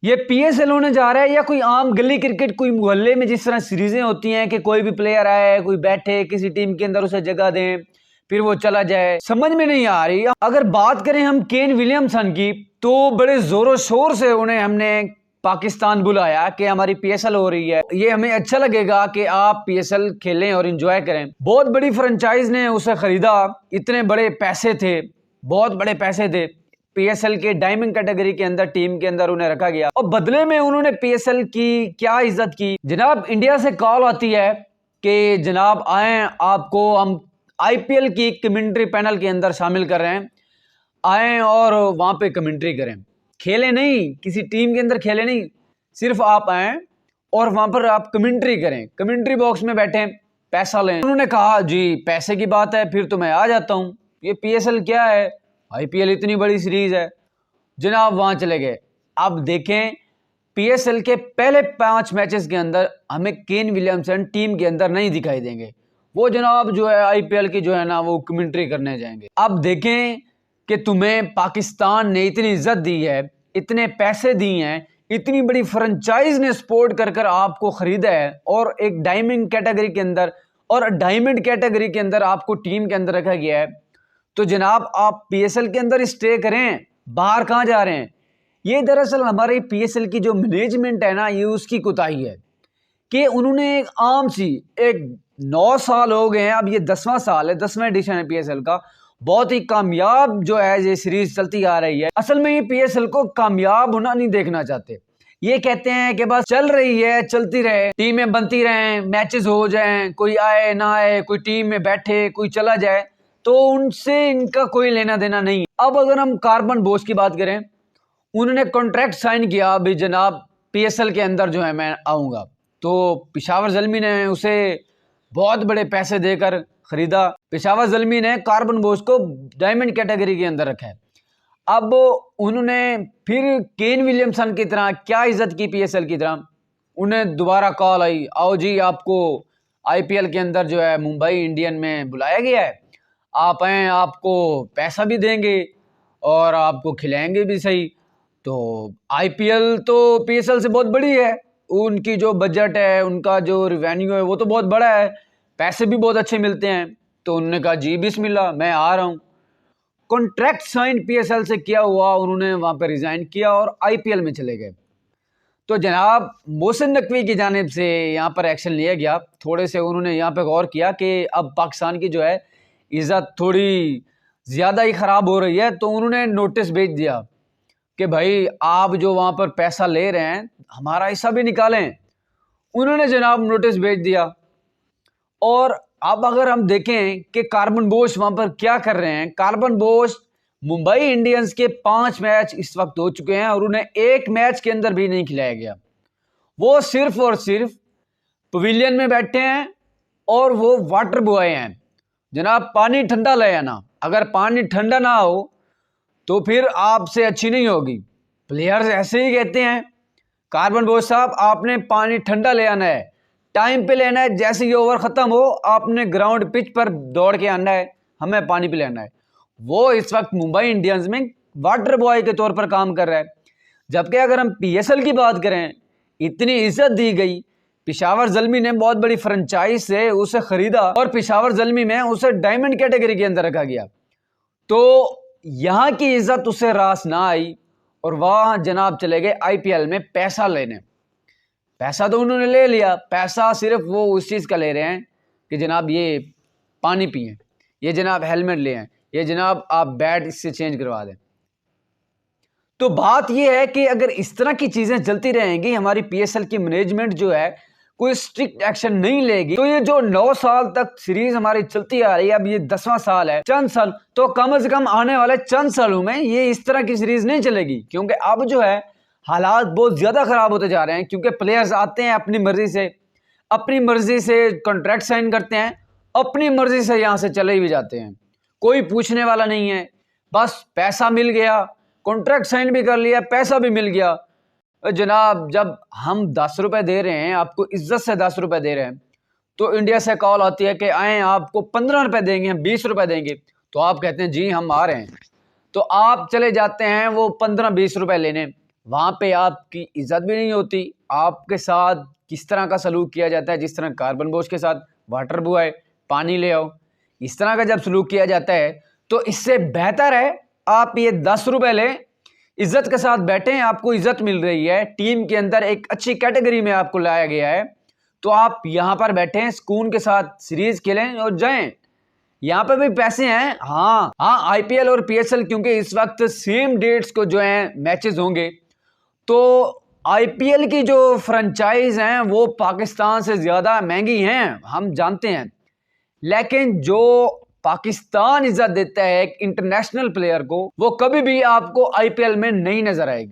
ये पीएसएल होने जा रहा है या कोई आम गली क्रिकेट, कोई मोहल्ले में जिस तरह सीरीजें होती हैं कि कोई भी प्लेयर आए, कोई बैठे किसी टीम के अंदर उसे जगह दें फिर वो चला जाए, समझ में नहीं आ रही। अगर बात करें हम केन विलियमसन की, तो बड़े जोरों शोर से उन्हें हमने पाकिस्तान बुलाया कि हमारी पीएसएल हो रही है, ये हमें अच्छा लगेगा कि आप पीएसएल खेलें और एंजॉय करें। बहुत बड़ी फ्रेंचाइज ने उसे खरीदा, इतने बड़े पैसे थे, बहुत बड़े पैसे थे। पीएसएल के डायमंड कैटेगरी के अंदर टीम के अंदर उन्हें रखा गया और बदले में उन्होंने पीएसएल की क्या इज्जत की। जनाब इंडिया से कॉल आती है कि जनाब आए, आपको हम आईपीएल की कमेंट्री पैनल के अंदर शामिल कर रहे हैं, आए और वहां पे कमेंट्री करें। खेले नहीं, किसी टीम के अंदर खेले नहीं, सिर्फ आप आए और वहां पर आप कमेंट्री करें, कमेंट्री बॉक्स में बैठे, पैसा लें। उन्होंने कहा जी पैसे की बात है फिर तो मैं आ जाता हूं, ये पीएसएल क्या है, आईपीएल इतनी बड़ी सीरीज है। जनाब वहां चले गए। अब देखें पीएसएल के पहले 5 मैचेस के अंदर हमें केन विलियमसन टीम के अंदर नहीं दिखाई देंगे, वो जनाब जो है आईपीएल की जो है ना वो कमेंट्री करने जाएंगे। अब देखें कि तुम्हें पाकिस्तान ने इतनी इज्जत दी है, इतने पैसे दिए हैं, इतनी बड़ी फ्रेंचाइज ने सपोर्ट कर कर आपको खरीदा है और एक डायमंड कैटेगरी के अंदर, और डायमंड कैटेगरी के अंदर आपको टीम के अंदर रखा गया है, तो जनाब आप पीएसएल के अंदर स्टे करें, बाहर कहां जा रहे हैं। ये दरअसल हमारे पीएसएल की जो मैनेजमेंट है ना, ये उसकी कोताही है कि उन्होंने एक आम सी, एक 9 साल हो गए हैं, अब ये 10वां साल है, 10वां एडिशन है पीएसएल का, बहुत ही कामयाब जो है ये सीरीज चलती आ रही है। असल में ये पीएसएल को कामयाब होना नहीं देखना चाहते, ये कहते हैं कि बस चल रही है, चलती रहे, टीमें बनती रहें, मैचेस हो जाएं, कोई आए ना आए, कोई टीम में बैठे कोई चला जाए, तो उनसे इनका कोई लेना देना नहीं। अब अगर हम कार्बन बोस की बात करें, उन्होंने कॉन्ट्रैक्ट साइन किया अभी जनाब पीएसएल के अंदर जो है मैं आऊंगा, तो पेशावर ज़ल्मी ने उसे बहुत बड़े पैसे देकर खरीदा। पेशावर ज़ल्मी ने कार्बन बोस को डायमंड कैटेगरी के अंदर रखा है। अब उन्होंने फिर केन विलियमसन की तरह क्या इज्जत की पीएसएल की तरह, उन्हें दोबारा कॉल आई, आओ जी आपको आईपीएल के अंदर जो है मुंबई इंडियन में बुलाया गया है, आप आए, आपको पैसा भी देंगे और आपको खिलाएंगे भी सही। तो आईपीएल तो पीएसएल से बहुत बड़ी है, उनकी जो बजट है, उनका जो रिवेन्यू है वो तो बहुत बड़ा है, पैसे भी बहुत अच्छे मिलते हैं। तो उन्होंने कहा जी बिस्मिल्लाह मैं आ रहा हूँ। कॉन्ट्रैक्ट साइन पीएसएल से किया हुआ, उन्होंने वहां पर रिजाइन किया और आईपीएल में चले गए। तो जनाब मोहसिन नकवी की जानिब से यहाँ पर एक्शन लिया गया, थोड़े से उन्होंने यहाँ पर गौर किया कि अब पाकिस्तान की जो है इज्जत थोड़ी ज़्यादा ही ख़राब हो रही है, तो उन्होंने नोटिस भेज दिया कि भाई आप जो वहाँ पर पैसा ले रहे हैं हमारा हिस्सा भी निकालें। उन्होंने जनाब नोटिस भेज दिया। और अब अगर हम देखें कि कार्बन बोस वहाँ पर क्या कर रहे हैं, कार्बन बोस मुंबई इंडियंस के 5 मैच इस वक्त हो चुके हैं और उन्हें एक मैच के अंदर भी नहीं खिलाया गया। वो सिर्फ और सिर्फ पवेलियन में बैठे हैं और वो वाटर बॉय हैं। जनाब पानी ठंडा ले आना, अगर पानी ठंडा ना हो तो फिर आपसे अच्छी नहीं होगी। प्लेयर्स ऐसे ही कहते हैं, कार्बन बोस साहब आपने पानी ठंडा ले आना है, टाइम पे लेना है, जैसे ही ओवर खत्म हो आपने ग्राउंड पिच पर दौड़ के आना है, हमें पानी पिलाना है। वो इस वक्त मुंबई इंडियंस में वाटर बॉय के तौर पर काम कर रहा है। जबकि अगर हम पीएसएल की बात करें, इतनी इज्जत दी गई, पेशावर ज़ल्मी ने बहुत बड़ी फ्रेंचाइज से उसे खरीदा और पेशावर ज़ल्मी में उसे डायमंड कैटेगरी के अंदर रखा गया, तो यहाँ की इज्जत उसे रास ना आई और वह जनाब चले गए आईपीएल में पैसा लेने। पैसा तो उन्होंने ले लिया, पैसा सिर्फ वो उस चीज़ का ले रहे हैं कि जनाब ये पानी पिए, ये जनाब हेलमेट ले आए, ये जनाब आप बैट इससे चेंज करवा दें। तो बात ये है कि अगर इस तरह की चीज़ें चलती रहेंगी, हमारी पीएसएल की मैनेजमेंट जो है कोई स्ट्रिक्ट एक्शन नहीं लेगी, तो ये जो 9 साल तक सीरीज हमारी चलती आ रही है, अब ये 10वां साल है, चंद साल, तो कम से कम आने वाले चंद सालों में ये इस तरह की सीरीज नहीं चलेगी। क्योंकि अब जो है हालात बहुत ज़्यादा ख़राब होते जा रहे हैं, क्योंकि प्लेयर्स आते हैं अपनी मर्जी से कॉन्ट्रैक्ट साइन करते हैं, अपनी मर्जी से यहाँ से चले भी जाते हैं, कोई पूछने वाला नहीं है, बस पैसा मिल गया, कॉन्ट्रैक्ट साइन भी कर लिया, पैसा भी मिल गया। जनाब जब हम 10 रुपए दे रहे हैं, आपको इज्जत से 10 रुपए दे रहे हैं, तो इंडिया से कॉल आती है कि आए आपको 15 रुपए देंगे, हम 20 रुपए देंगे, तो आप कहते हैं जी हम आ रहे हैं, तो आप चले जाते हैं वो 15-20 रुपए लेने, वहां पे आपकी इज्जत भी नहीं होती, आपके साथ किस तरह का सलूक किया जाता है, जिस तरह कार्बन बोझ के साथ वाटर बुआए, पानी ले आओ, इस तरह का जब सलूक किया जाता है तो इससे बेहतर है आप ये 10 रुपए लें, इज्जत के साथ बैठें, आपको इज्जत मिल रही है, टीम के अंदर एक अच्छी कैटेगरी में आपको लाया गया है, तो आप यहां पर बैठें, सुकून के साथ सीरीज खेलें और जाएं। यहाँ पे भी पैसे हैं, हाँ हाँ, आईपीएल और पीएसएल क्योंकि इस वक्त सेम डेट्स को जो है मैचेस होंगे, तो आईपीएल की जो फ्रेंचाइज हैं वो पाकिस्तान से ज्यादा महंगी हैं, हम जानते हैं, लेकिन जो पाकिस्तान इज्जत देता है एक इंटरनेशनल प्लेयर को, वो कभी भी आपको आईपीएल में नहीं नजर आएगी।